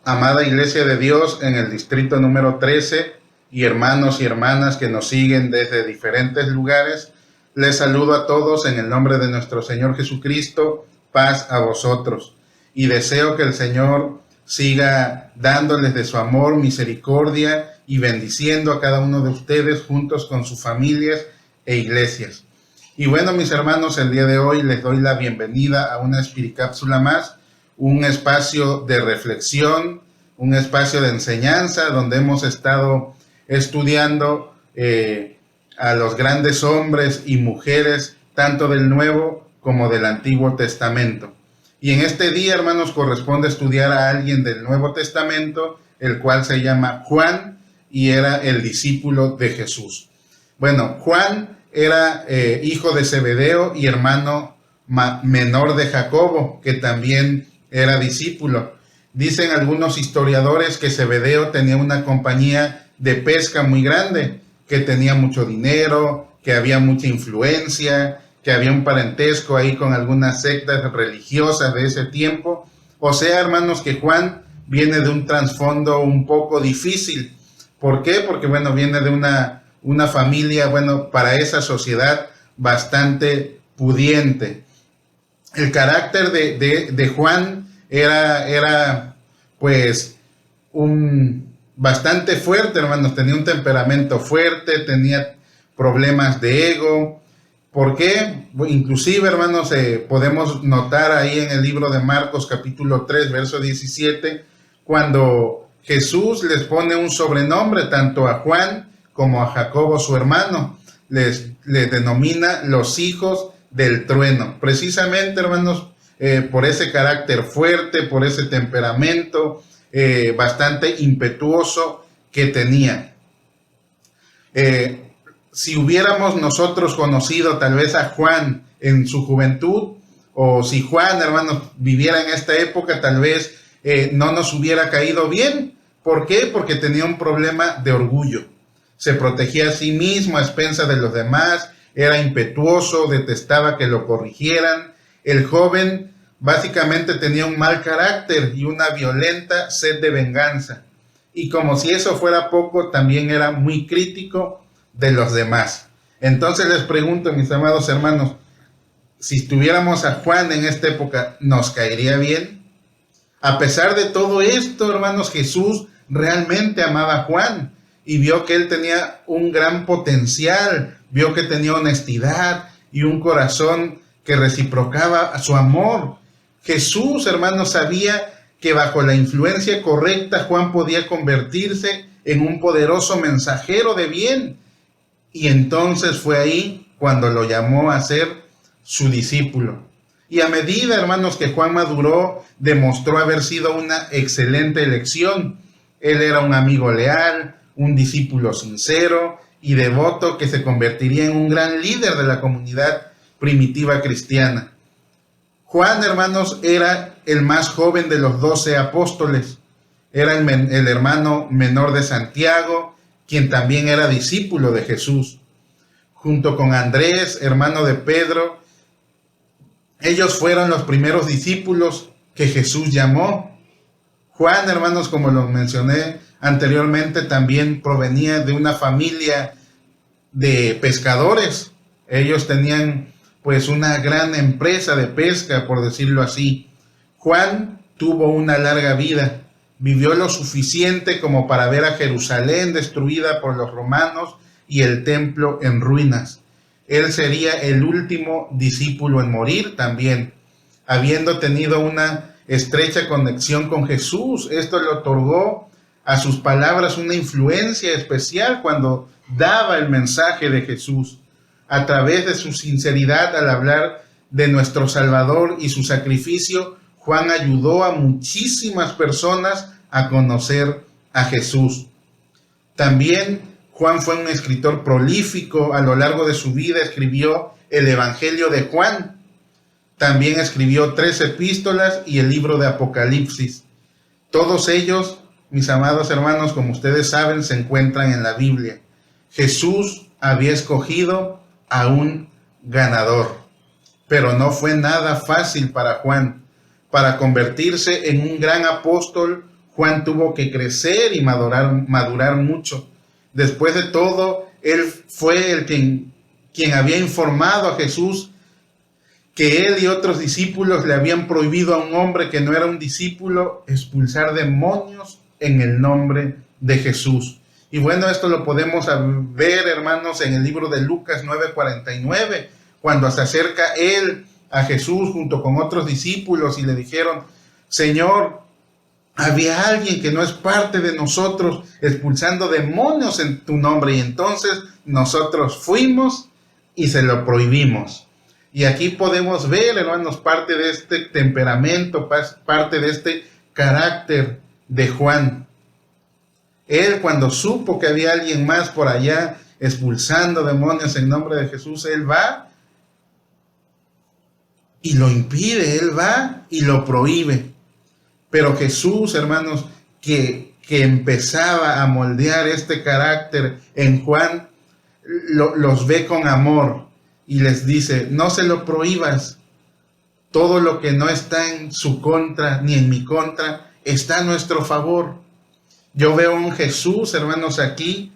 Amada Iglesia de Dios en el distrito número 13 y hermanos y hermanas que nos siguen desde diferentes lugares, les saludo a todos en el nombre de nuestro Señor Jesucristo, paz a vosotros. Y deseo que el Señor siga dándoles de su amor, misericordia y bendiciendo a cada uno de ustedes juntos con sus familias e iglesias. Y bueno, mis hermanos, el día de hoy les doy la bienvenida a una Espiricápsula más, un espacio de reflexión, un espacio de enseñanza donde hemos estado estudiando a los grandes hombres y mujeres, tanto del Nuevo como del Antiguo Testamento. Y en este día, hermanos, corresponde estudiar a alguien del Nuevo Testamento, el cual se llama Juan y era el discípulo de Jesús. Bueno, Juan era hijo de Zebedeo y hermano menor de Jacobo, que también era discípulo. Dicen algunos historiadores que Zebedeo tenía una compañía de pesca muy grande, que tenía mucho dinero, que había mucha influencia, que había un parentesco ahí con algunas sectas religiosas de ese tiempo. O sea, hermanos, que Juan viene de un trasfondo un poco difícil. ¿Por qué? Porque, bueno, viene de una familia, bueno, para esa sociedad bastante pudiente. El carácter de Juan era pues bastante fuerte, hermanos. Tenía un temperamento fuerte, tenía problemas de ego. ¿Por qué? Inclusive, hermanos, podemos notar ahí en el libro de Marcos capítulo 3, verso 17, cuando Jesús les pone un sobrenombre tanto a Juan como a Jacobo, su hermano. Les denomina los hijos del trueno, precisamente, hermanos, por ese carácter fuerte, por ese temperamento bastante impetuoso que tenía. Si hubiéramos nosotros conocido tal vez a Juan en su juventud, o si Juan, hermanos, viviera en esta época, tal vez no nos hubiera caído bien. ¿Por qué? Porque tenía un problema de orgullo. Se protegía a sí mismo a expensas de los demás, era impetuoso, detestaba que lo corrigieran. El joven básicamente tenía un mal carácter y una violenta sed de venganza. Y como si eso fuera poco, también era muy crítico de los demás. Entonces les pregunto, mis amados hermanos, si tuviéramos a Juan en esta época, ¿nos caería bien? A pesar de todo esto, hermanos, Jesús realmente amaba a Juan y vio que él tenía un gran potencial, vio que tenía honestidad y un corazón que reciprocaba su amor. Jesús, hermanos, sabía que bajo la influencia correcta Juan podía convertirse en un poderoso mensajero de bien. Y entonces fue ahí cuando lo llamó a ser su discípulo. Y a medida, hermanos, que Juan maduró, demostró haber sido una excelente elección. Él era un amigo leal, un discípulo sincero y devoto que se convertiría en un gran líder de la comunidad primitiva cristiana. Juan, hermanos, era el más joven de los 12 apóstoles. Era el hermano menor de Santiago, quien también era discípulo de Jesús. Junto con Andrés, hermano de Pedro, ellos fueron los primeros discípulos que Jesús llamó. Juan, hermanos, como lo mencioné anteriormente, también provenía de una familia de pescadores. Ellos tenían pues una gran empresa de pesca, por decirlo así. Juan tuvo una larga vida, vivió lo suficiente como para ver a Jerusalén destruida por los romanos y el templo en ruinas. Él sería el último discípulo en morir también, habiendo tenido una estrecha conexión con Jesús. Esto le otorgó a sus palabras una influencia especial cuando daba el mensaje de Jesús. A través de su sinceridad al hablar de nuestro Salvador y su sacrificio, Juan ayudó a muchísimas personas a conocer a Jesús. También Juan fue un escritor prolífico. A lo largo de su vida escribió el Evangelio de Juan. También escribió 3 epístolas y el libro de Apocalipsis. Todos ellos, mis amados hermanos, como ustedes saben, se encuentran en la Biblia. Jesús había escogido a un ganador, pero no fue nada fácil para Juan. Para convertirse en un gran apóstol, Juan tuvo que crecer y madurar mucho. Después de todo, él fue quien había informado a Jesús que él y otros discípulos le habían prohibido a un hombre que no era un discípulo expulsar demonios en el nombre de Jesús. Y bueno, esto lo podemos ver, hermanos, en el libro de Lucas 9:49, cuando se acerca él a Jesús junto con otros discípulos y le dijeron: Señor, había alguien que no es parte de nosotros expulsando demonios en tu nombre. Y entonces nosotros fuimos y se lo prohibimos. Y aquí podemos ver, hermanos, parte de este temperamento, parte de este carácter de Juan. Él, cuando supo que había alguien más por allá expulsando demonios en nombre de Jesús, él va y lo impide, él va y lo prohíbe. Pero Jesús, hermanos, que empezaba a moldear este carácter en Juan, los ve con amor y les dice: no se lo prohíbas. Todo lo que no está en su contra ni en mi contra está a nuestro favor. Yo veo a un Jesús, hermanos, aquí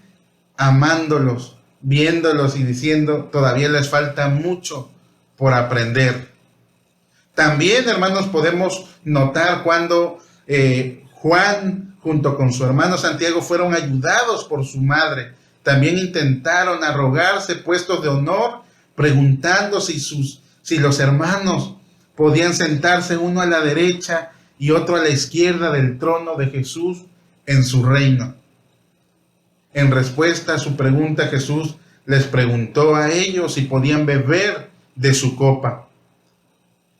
amándolos, viéndolos y diciendo: todavía les falta mucho por aprender. También, hermanos, podemos notar cuando Juan junto con su hermano Santiago fueron ayudados por su madre. También intentaron arrogarse puestos de honor, preguntando si los hermanos podían sentarse uno a la derecha y otro a la izquierda del trono de Jesús en su reino. En respuesta a su pregunta, Jesús les preguntó a ellos si podían beber de su copa.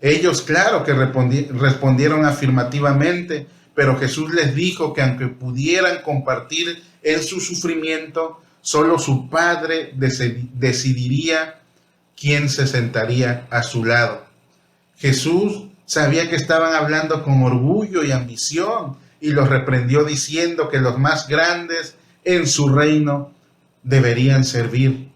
Ellos, claro que respondieron afirmativamente, pero Jesús les dijo que aunque pudieran compartir en su sufrimiento, solo su Padre decidiría quién se sentaría a su lado. Jesús sabía que estaban hablando con orgullo y ambición y los reprendió diciendo que los más grandes en su reino deberían servir.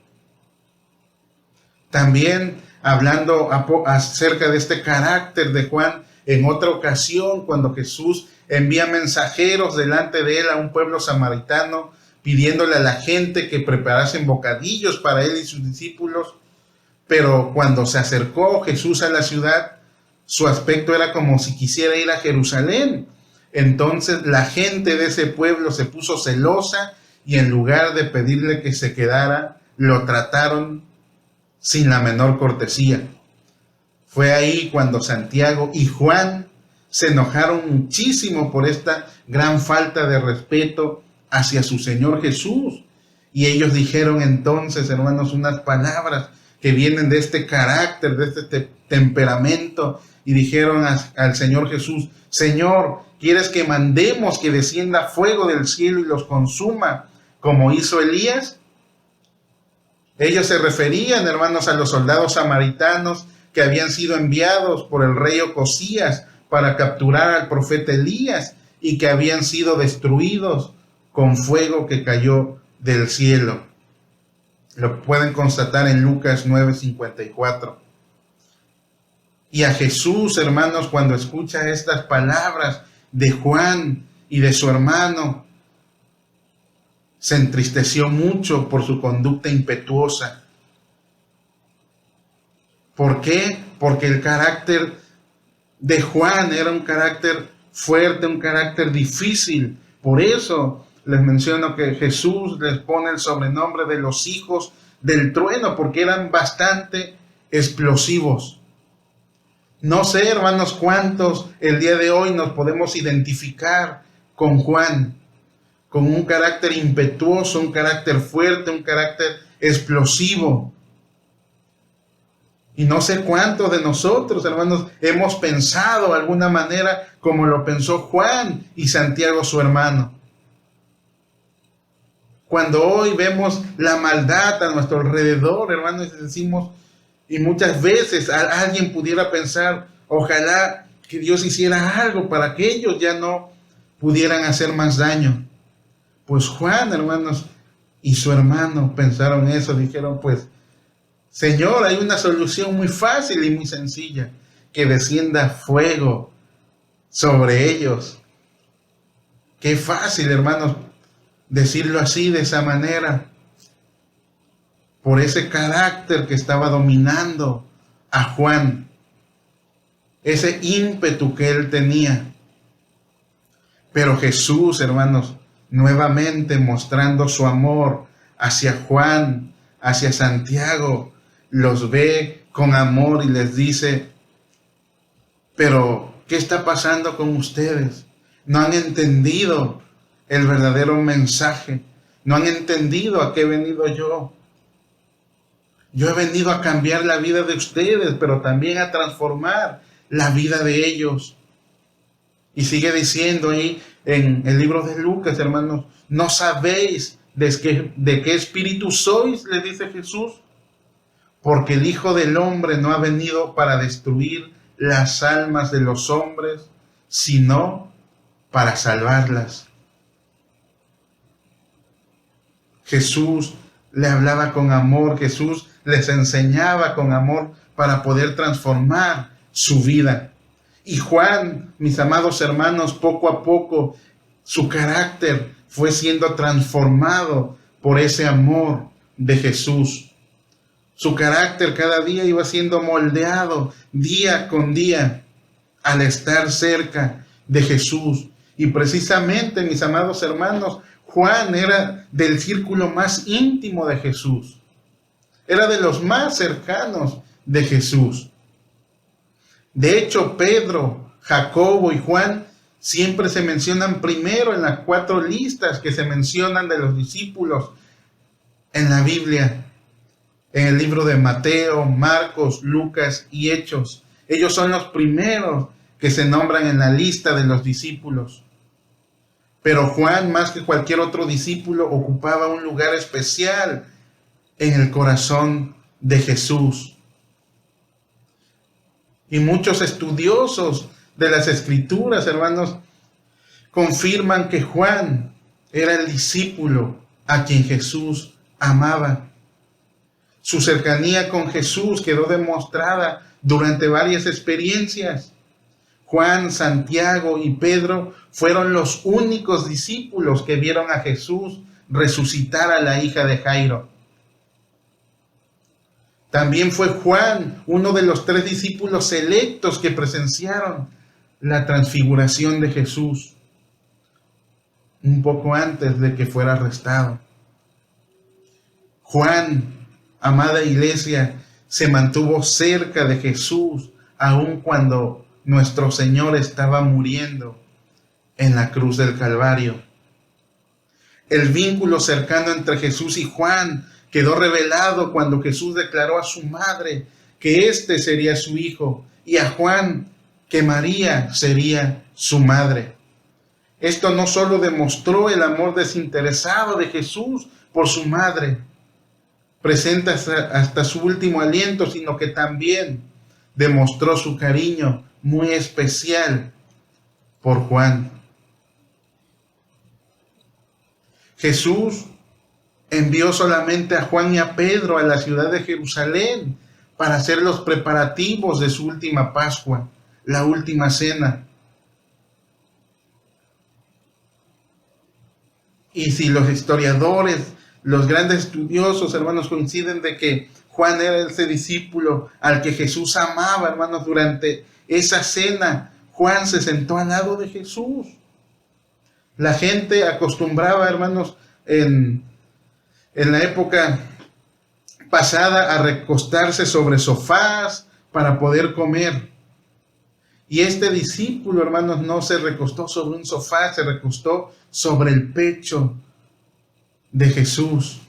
También hablando acerca de este carácter de Juan, en otra ocasión, cuando Jesús envía mensajeros delante de él a un pueblo samaritano, pidiéndole a la gente que preparasen bocadillos para él y sus discípulos, pero cuando se acercó Jesús a la ciudad, su aspecto era como si quisiera ir a Jerusalén. Entonces la gente de ese pueblo se puso celosa y en lugar de pedirle que se quedara, lo trataron sin la menor cortesía. Fue ahí cuando Santiago y Juan se enojaron muchísimo por esta gran falta de respeto hacia su Señor Jesús. Y ellos dijeron entonces, hermanos, unas palabras que vienen de este carácter, de este temperamento, y dijeron al Señor Jesús: Señor, ¿quieres que mandemos que descienda fuego del cielo y los consuma, como hizo Elías? Ellos se referían, hermanos, a los soldados samaritanos que habían sido enviados por el rey Ocosías para capturar al profeta Elías y que habían sido destruidos con fuego que cayó del cielo. Lo pueden constatar en Lucas 9:54. Y a Jesús, hermanos, cuando escucha estas palabras de Juan y de su hermano, se entristeció mucho por su conducta impetuosa. ¿Por qué? Porque el carácter de Juan era un carácter fuerte, un carácter difícil. Por eso les menciono que Jesús les pone el sobrenombre de los hijos del trueno, porque eran bastante explosivos. No sé, hermanos, cuántos el día de hoy nos podemos identificar con Juan, con un carácter impetuoso, un carácter fuerte, un carácter explosivo. Y no sé cuántos de nosotros, hermanos, hemos pensado de alguna manera como lo pensó Juan y Santiago, su hermano. Cuando hoy vemos la maldad a nuestro alrededor, hermanos, decimos, y muchas veces alguien pudiera pensar: ojalá que Dios hiciera algo para que ellos ya no pudieran hacer más daño. Pues Juan, hermanos, y su hermano pensaron eso, dijeron: pues, Señor, hay una solución muy fácil y muy sencilla, que descienda fuego sobre ellos. Qué fácil, hermanos, decirlo así, de esa manera, por ese carácter que estaba dominando a Juan, ese ímpetu que él tenía. Pero Jesús, hermanos, nuevamente mostrando su amor hacia Juan, hacia Santiago, los ve con amor y les dice: pero, ¿qué está pasando con ustedes? No han entendido el verdadero mensaje. No han entendido a qué he venido yo. Yo he venido a cambiar la vida de ustedes, pero también a transformar la vida de ellos. Y sigue diciendo ahí en el libro de Lucas, hermanos: ¿no sabéis de qué espíritu sois?, le dice Jesús. Porque el Hijo del Hombre no ha venido para destruir las almas de los hombres, sino para salvarlas. Jesús le hablaba con amor, Jesús les enseñaba con amor para poder transformar su vida. Y Juan, mis amados hermanos, poco a poco su carácter fue siendo transformado por ese amor de Jesús. Su carácter cada día iba siendo moldeado día con día al estar cerca de Jesús. Y precisamente, mis amados hermanos, Juan era del círculo más íntimo de Jesús. Era de los más cercanos de Jesús. De hecho, Pedro, Jacobo y Juan siempre se mencionan primero en las 4 listas que se mencionan de los discípulos en la Biblia. En el libro de Mateo, Marcos, Lucas y Hechos. Ellos son los primeros que se nombran en la lista de los discípulos. Pero Juan, más que cualquier otro discípulo, ocupaba un lugar especial en el corazón de Jesús. Y muchos estudiosos de las Escrituras, hermanos, confirman que Juan era el discípulo a quien Jesús amaba. Su cercanía con Jesús quedó demostrada durante varias experiencias. Juan, Santiago y Pedro fueron los únicos discípulos que vieron a Jesús resucitar a la hija de Jairo. También fue Juan uno de los 3 discípulos selectos que presenciaron la transfiguración de Jesús un poco antes de que fuera arrestado. Juan, amada iglesia, se mantuvo cerca de Jesús aun cuando nuestro Señor estaba muriendo en la cruz del Calvario. El vínculo cercano entre Jesús y Juan quedó revelado cuando Jesús declaró a su madre que éste sería su hijo y a Juan que María sería su madre. Esto no solo demostró el amor desinteresado de Jesús por su madre, presente hasta su último aliento, sino que también demostró su cariño muy especial por Juan. Jesús envió solamente a Juan y a Pedro a la ciudad de Jerusalén para hacer los preparativos de su última Pascua, la última cena. Y si los historiadores, los grandes estudiosos, hermanos, coinciden de que Juan era ese discípulo al que Jesús amaba, hermanos, durante esa cena, Juan se sentó al lado de Jesús. La gente acostumbraba, hermanos, en la época pasada a recostarse sobre sofás para poder comer. Y este discípulo, hermanos, no se recostó sobre un sofá, se recostó sobre el pecho de Jesús.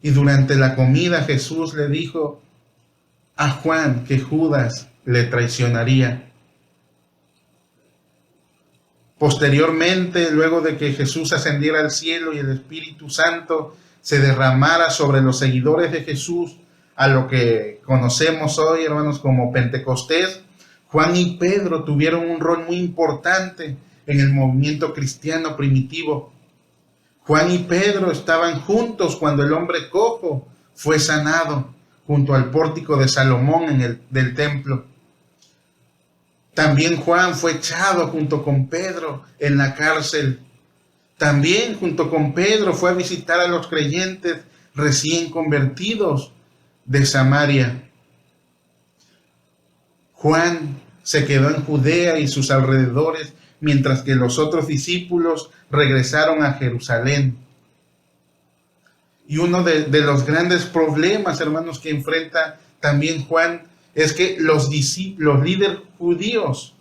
Y durante la comida Jesús le dijo a Juan que Judas le traicionaría. Posteriormente, luego de que Jesús ascendiera al cielo y el Espíritu Santo se derramara sobre los seguidores de Jesús, a lo que conocemos hoy, hermanos, como Pentecostés, Juan y Pedro tuvieron un rol muy importante en el movimiento cristiano primitivo. Juan y Pedro estaban juntos cuando el hombre cojo fue sanado junto al pórtico de Salomón del templo. También Juan fue echado junto con Pedro en la cárcel También junto con Pedro fue a visitar a los creyentes recién convertidos de Samaria. Juan se quedó en Judea y sus alrededores, mientras que los otros discípulos regresaron a Jerusalén. Y uno de los grandes problemas, hermanos, que enfrenta también Juan es que los líderes judíos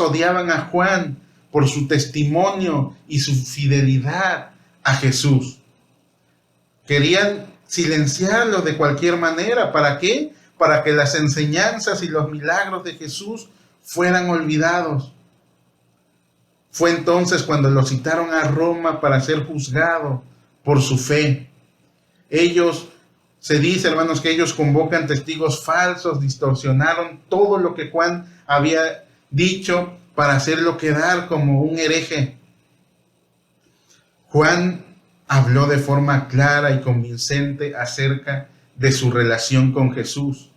odiaban a Juan por su testimonio y su fidelidad a Jesús. Querían silenciarlo de cualquier manera. ¿Para qué? Para que las enseñanzas y los milagros de Jesús fueran olvidados. Fue entonces cuando lo citaron a Roma para ser juzgado por su fe. Se dice, hermanos, que ellos convocan testigos falsos, distorsionaron todo lo que Juan había dicho para hacerlo quedar como un hereje. Juan habló de forma clara y convincente acerca de su relación con Jesús.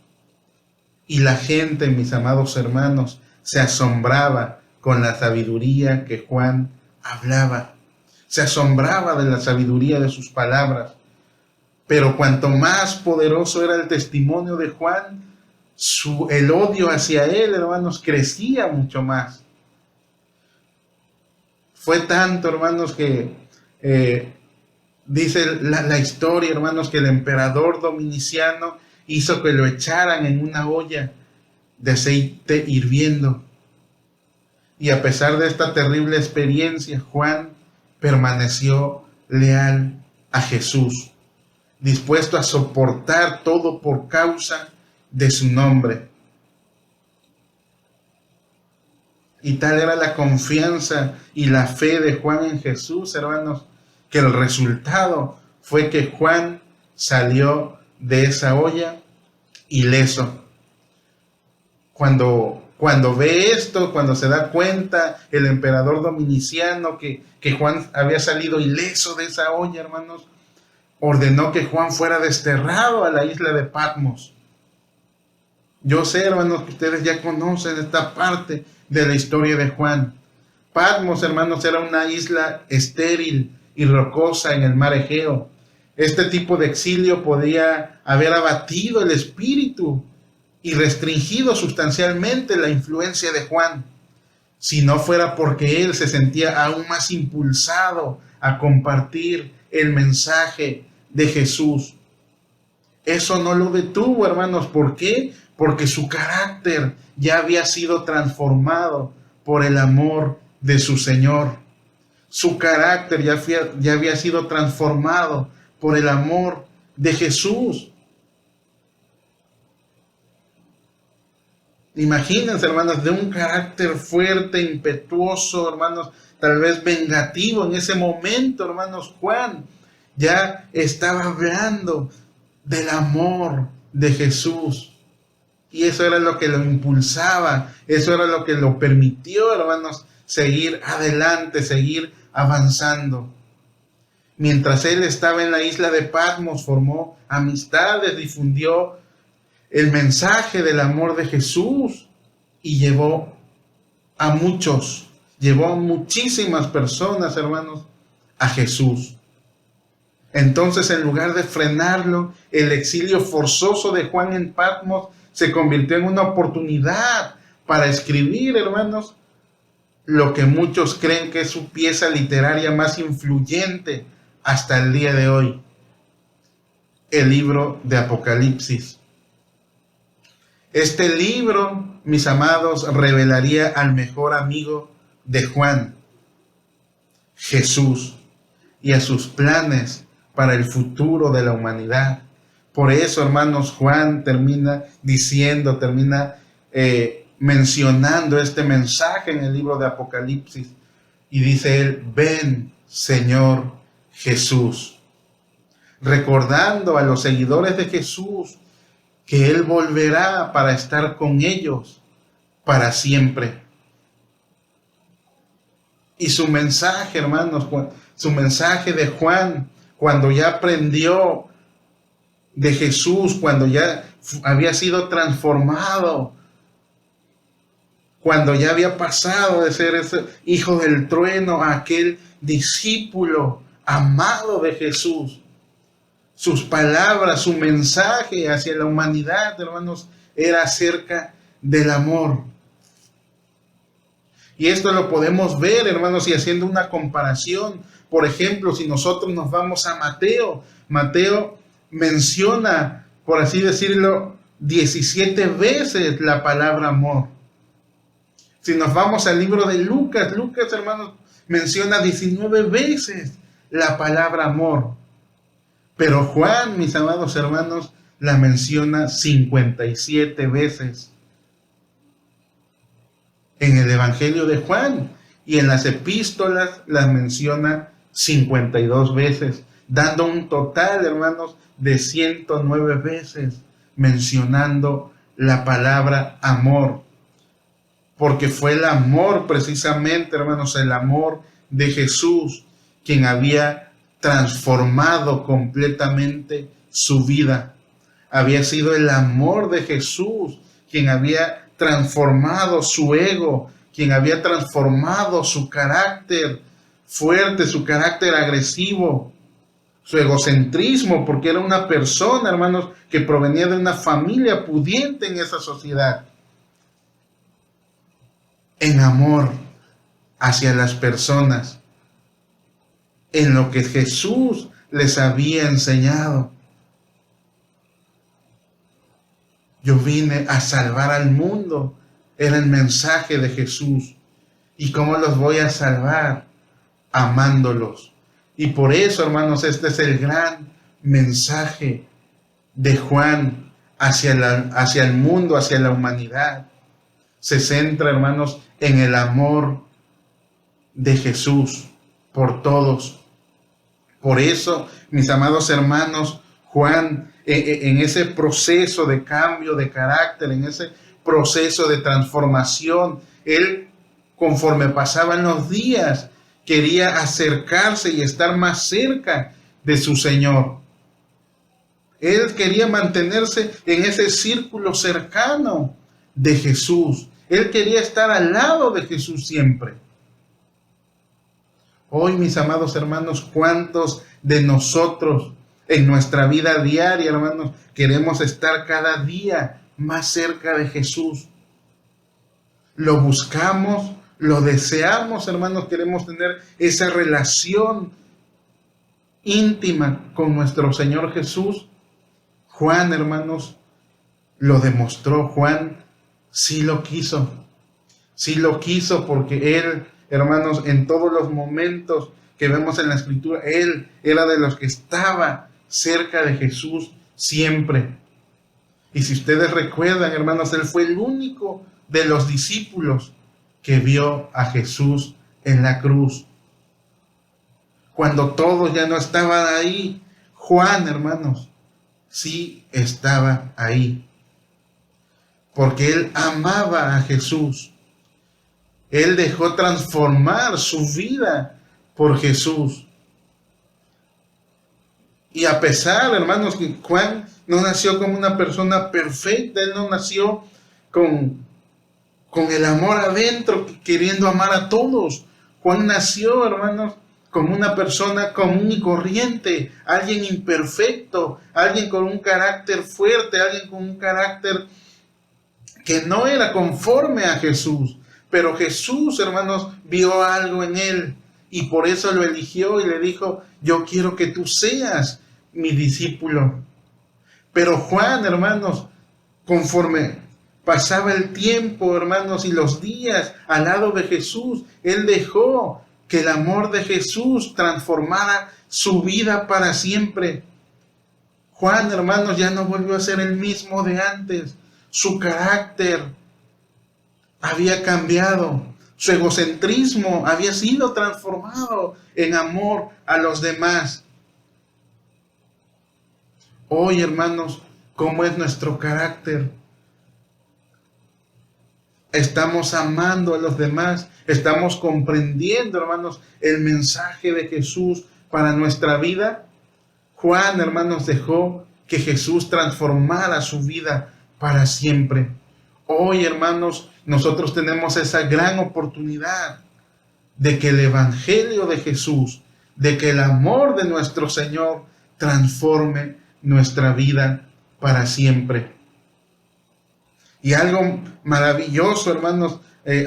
Y la gente, mis amados hermanos, se asombraba con la sabiduría que Juan hablaba. Se asombraba de la sabiduría de sus palabras. Pero cuanto más poderoso era el testimonio de Juan, el odio hacia él, hermanos, crecía mucho más. Fue tanto, hermanos, que dice la historia, hermanos, que el emperador Dominiciano hizo que lo echaran en una olla de aceite hirviendo. Y a pesar de esta terrible experiencia, Juan permaneció leal a Jesús, dispuesto a soportar todo por causa de su nombre. Y tal era la confianza y la fe de Juan en Jesús, hermanos, que el resultado fue que Juan salió de esa olla ileso. Cuando ve esto, cuando se da cuenta el emperador Dominiciano que Juan había salido ileso de esa olla, hermanos, ordenó que Juan fuera desterrado a la isla de Patmos. Yo sé, hermanos, que ustedes ya conocen esta parte de la historia de Juan. Patmos, hermanos, era una isla estéril y rocosa en el mar Egeo. Este tipo de exilio podía haber abatido el espíritu y restringido sustancialmente la influencia de Juan, si no fuera porque él se sentía aún más impulsado a compartir el mensaje de Jesús. Eso no lo detuvo, hermanos. ¿Por qué? Porque su carácter ya había sido transformado por el amor de su Señor. Su carácter ya había sido transformado por el amor de Jesús. Imagínense, hermanos, de un carácter fuerte, impetuoso, hermanos, tal vez vengativo en ese momento, hermanos, Juan ya estaba hablando del amor de Jesús. Y eso era lo que lo impulsaba, eso era lo que lo permitió, hermanos, seguir adelante, seguir avanzando. Mientras él estaba en la isla de Patmos, formó amistades, difundió el mensaje del amor de Jesús y llevó a muchísimas personas, hermanos, a Jesús. Entonces, en lugar de frenarlo, el exilio forzoso de Juan en Patmos se convirtió en una oportunidad para escribir, hermanos, lo que muchos creen que es su pieza literaria más influyente hasta el día de hoy, el libro de Apocalipsis. Este libro, mis amados, revelaría al mejor amigo de Juan, Jesús, y a sus planes para el futuro de la humanidad. Por eso, hermanos, Juan termina mencionando este mensaje en el libro de Apocalipsis. Y dice él: ven, Señor Jesús. Recordando a los seguidores de Jesús que Él volverá para estar con ellos para siempre. Y su mensaje, hermanos, su mensaje de Juan, cuando ya aprendió de Jesús, cuando ya había sido transformado, cuando ya había pasado de ser ese hijo del trueno a aquel discípulo amado de Jesús. Sus palabras, su mensaje hacia la humanidad, hermanos, era acerca del amor. Y esto lo podemos ver, hermanos, y haciendo una comparación. Por ejemplo, si nosotros nos vamos a Mateo, Mateo menciona, por así decirlo, 17 veces la palabra amor. Si nos vamos al libro de Lucas, hermanos, menciona 19 veces la palabra amor. Pero Juan, mis amados hermanos, la menciona 57 veces. En el Evangelio de Juan y en las epístolas las menciona 52 veces, dando un total, hermanos, de 109 veces mencionando la palabra amor. Porque fue el amor precisamente, hermanos, el amor de Jesús, quien había transformado completamente su vida. Había sido el amor de Jesús quien había transformado su ego, quien había transformado su carácter fuerte, su carácter agresivo, su egocentrismo, porque era una persona, hermanos, que provenía de una familia pudiente en esa sociedad. En amor hacia las personas, en lo que Jesús les había enseñado. Yo vine a salvar al mundo, era el mensaje de Jesús. ¿Y cómo los voy a salvar? Amándolos. Y por eso, hermanos, este es el gran mensaje de Juan hacia el mundo, hacia la humanidad. Se centra, hermanos, en el amor de Jesús por todos. Por eso, mis amados hermanos, Juan, en ese proceso de cambio de carácter, en ese proceso de transformación, él, conforme pasaban los días, quería acercarse y estar más cerca de su Señor. Él quería mantenerse en ese círculo cercano de Jesús. Él quería estar al lado de Jesús siempre. Hoy, mis amados hermanos, ¿cuántos de nosotros en nuestra vida diaria, hermanos, queremos estar cada día más cerca de Jesús? Lo buscamos, lo deseamos, hermanos, queremos tener esa relación íntima con nuestro Señor Jesús. Juan, hermanos, lo demostró. Juan sí lo quiso porque él, hermanos, en todos los momentos que vemos en la Escritura, él era de los que estaba cerca de Jesús siempre. Y si ustedes recuerdan, hermanos, él fue el único de los discípulos que vio a Jesús en la cruz. Cuando todos ya no estaban ahí, Juan, hermanos, sí estaba ahí. Porque él amaba a Jesús. Él dejó transformar su vida por Jesús. Y a pesar, hermanos, que Juan no nació como una persona perfecta, él no nació con el amor adentro, queriendo amar a todos. Juan nació, hermanos, como una persona común y corriente, alguien imperfecto, alguien con un carácter fuerte, alguien con un carácter que no era conforme a Jesús. Pero Jesús, hermanos, vio algo en él y por eso lo eligió y le dijo: yo quiero que tú seas mi discípulo. Pero Juan, hermanos, conforme pasaba el tiempo, hermanos, y los días al lado de Jesús, él dejó que el amor de Jesús transformara su vida para siempre. Juan, hermanos, ya no volvió a ser el mismo de antes. Su carácter había cambiado. Su egocentrismo había sido transformado en amor a los demás. Hoy, hermanos, ¿cómo es nuestro carácter? Estamos amando a los demás, estamos comprendiendo, hermanos, el mensaje de Jesús para nuestra vida. Juan, hermanos, dejó que Jesús transformara su vida para siempre. Hoy, hermanos, nosotros tenemos esa gran oportunidad de que el Evangelio de Jesús, de que el amor de nuestro Señor transforme nuestra vida para siempre. Y algo maravilloso, hermanos,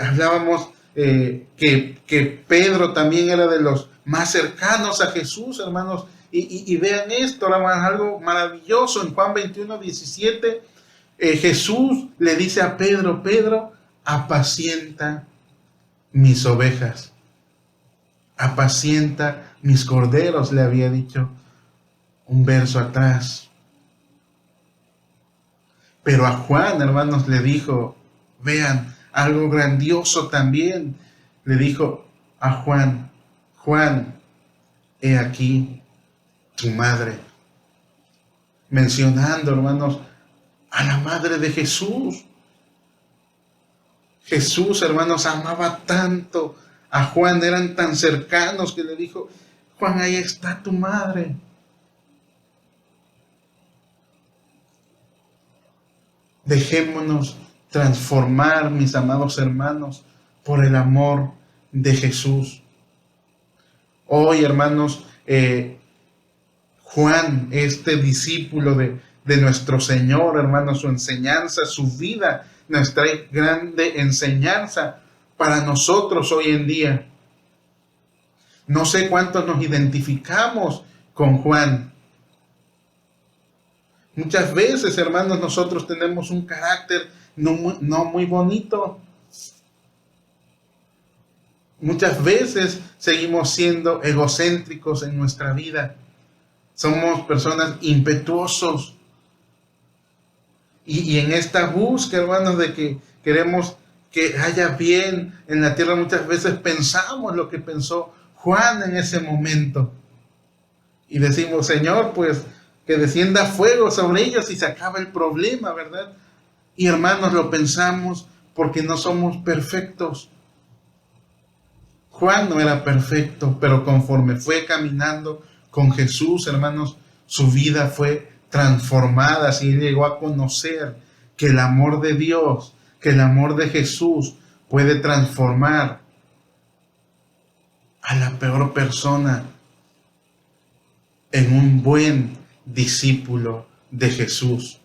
hablábamos que Pedro también era de los más cercanos a Jesús, hermanos, y vean esto, algo maravilloso. En Juan 21:17, Jesús le dice a Pedro: Pedro, apacienta mis ovejas, apacienta mis corderos, le había dicho un verso atrás. Pero a Juan, hermanos, le dijo, vean, algo grandioso también. Le dijo a Juan: Juan, he aquí tu madre. Mencionando, hermanos, a la madre de Jesús. Jesús, hermanos, amaba tanto a Juan, eran tan cercanos que le dijo: Juan, ahí está tu madre. Dejémonos transformar, mis amados hermanos, por el amor de Jesús. Hoy, hermanos, Juan, este discípulo de nuestro Señor, hermanos, su enseñanza, su vida, nuestra grande enseñanza para nosotros hoy en día. No sé cuántos nos identificamos con Juan. Muchas veces, hermanos, nosotros tenemos un carácter no muy bonito. Muchas veces seguimos siendo egocéntricos en nuestra vida. Somos personas impetuosos. Y en esta búsqueda, hermanos, de que queremos que haya bien en la tierra, muchas veces pensamos lo que pensó Juan en ese momento. Y decimos: Señor, pues que descienda fuego sobre ellos y se acaba el problema, ¿verdad? Y hermanos, lo pensamos porque no somos perfectos. Juan no era perfecto, pero conforme fue caminando con Jesús, hermanos, su vida fue transformada. Así llegó a conocer que el amor de Dios, que el amor de Jesús puede transformar a la peor persona en un buen discípulo de Jesús.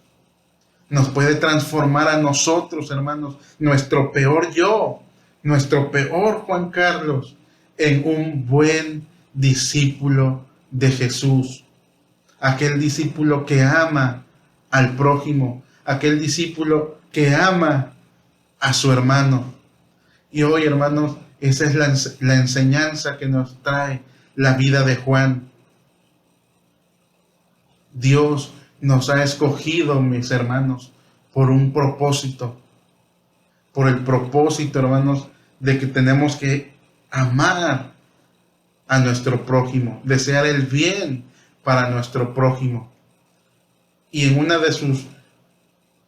Nos puede transformar a nosotros, hermanos, nuestro peor yo, nuestro peor Juan Carlos, en un buen discípulo de Jesús. Aquel discípulo que ama al prójimo, aquel discípulo que ama a su hermano. Y hoy, hermanos, esa es la enseñanza que nos trae la vida de Juan. Dios nos ha escogido, mis hermanos, por un propósito. Por el propósito, hermanos, de que tenemos que amar a nuestro prójimo, desear el bien para nuestro prójimo. Y en una de sus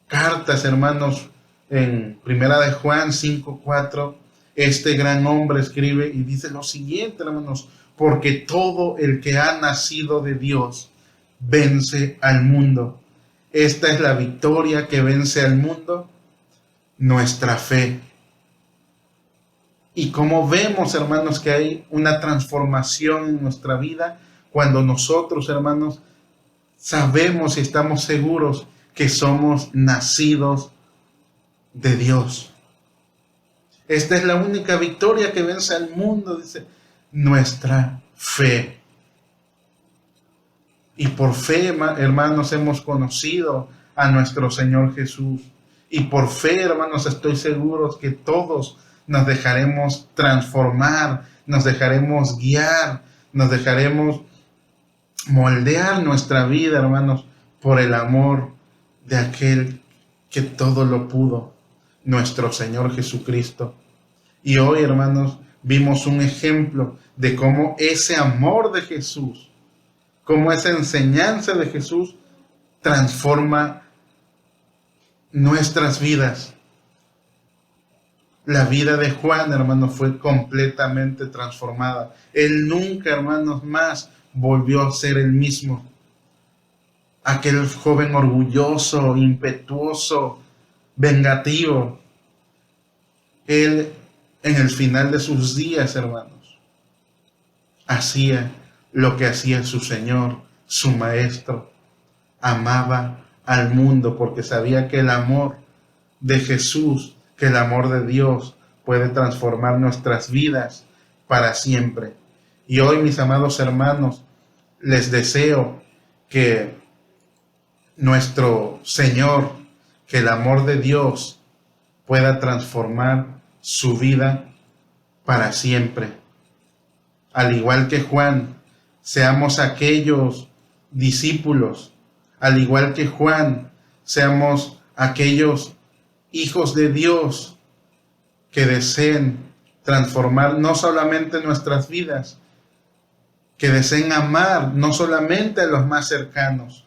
cartas, hermanos, en Primera de Juan 5:4, este gran hombre escribe y dice lo siguiente, hermanos: porque todo el que ha nacido de Dios vence al mundo. Esta es la victoria que vence al mundo, nuestra fe. Y como vemos, hermanos, que hay una transformación en nuestra vida cuando nosotros, hermanos, sabemos y estamos seguros que somos nacidos de Dios. Esta es la única victoria que vence al mundo, dice, nuestra fe. Y por fe, hermanos, hemos conocido a nuestro Señor Jesús. Y por fe, hermanos, estoy seguro que todos nos dejaremos transformar, nos dejaremos guiar, nos dejaremos moldear nuestra vida, hermanos, por el amor de aquel que todo lo pudo, nuestro Señor Jesucristo. Y hoy, hermanos, vimos un ejemplo de cómo ese amor de Jesús, cómo esa enseñanza de Jesús transforma nuestras vidas. La vida de Juan, hermanos, fue completamente transformada. Él nunca, hermanos, más volvió a ser el mismo. Aquel joven orgulloso, impetuoso, vengativo. Él, en el final de sus días, hermanos, hacía lo que hacía su Señor, su Maestro. Amaba al mundo porque sabía que el amor de Jesús, que el amor de Dios puede transformar nuestras vidas para siempre. Y hoy, mis amados hermanos, les deseo que nuestro Señor, que el amor de Dios pueda transformar su vida para siempre. Al igual que Juan, seamos aquellos discípulos, al igual que Juan, seamos aquellos hijos de Dios que deseen transformar no solamente nuestras vidas, que deseen amar no solamente a los más cercanos,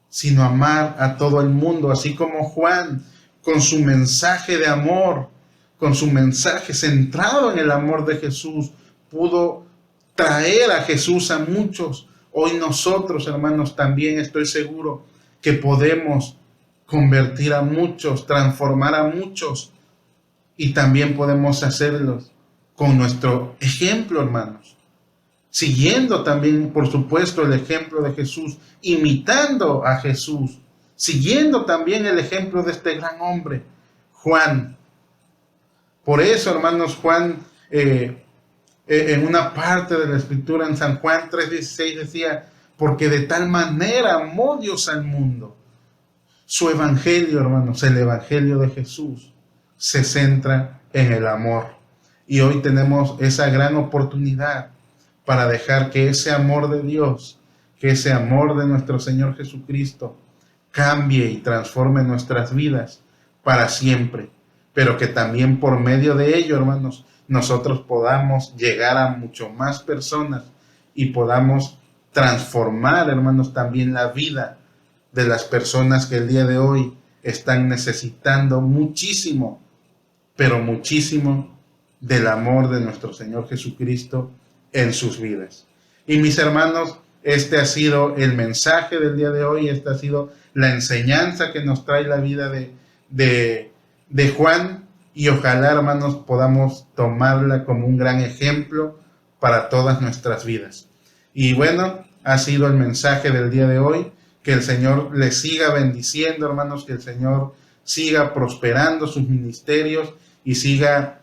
sino amar a todo el mundo, así como Juan, con su mensaje de amor, con su mensaje centrado en el amor de Jesús, pudo traer a Jesús a muchos. Hoy nosotros, hermanos, también estoy seguro que podemos convertir a muchos, transformar a muchos, y también podemos hacerlos con nuestro ejemplo, hermanos. Siguiendo también, por supuesto, el ejemplo de Jesús, imitando a Jesús, siguiendo también el ejemplo de este gran hombre, Juan. Por eso, hermanos, Juan, en una parte de la Escritura, en San Juan 3:16, decía, porque de tal manera amó Dios al mundo. Su evangelio, hermanos, el evangelio de Jesús, se centra en el amor. Y hoy tenemos esa gran oportunidad para dejar que ese amor de Dios, que ese amor de nuestro Señor Jesucristo cambie y transforme nuestras vidas para siempre, pero que también por medio de ello, hermanos, nosotros podamos llegar a mucho más personas y podamos transformar, hermanos, también la vida de las personas que el día de hoy están necesitando muchísimo, pero muchísimo del amor de nuestro Señor Jesucristo en sus vidas. Y mis hermanos, este ha sido el mensaje del día de hoy, esta ha sido la enseñanza que nos trae la vida de Juan, y ojalá, hermanos, podamos tomarla como un gran ejemplo para todas nuestras vidas. Y bueno, ha sido el mensaje del día de hoy. Que el Señor les siga bendiciendo, hermanos, que el Señor siga prosperando sus ministerios y siga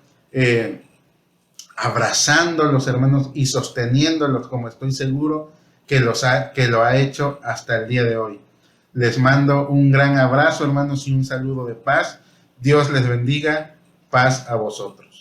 abrazándolos, hermanos, y sosteniéndolos, como estoy seguro que lo ha hecho hasta el día de hoy. Les mando un gran abrazo, hermanos, y un saludo de paz. Dios les bendiga. Paz a vosotros.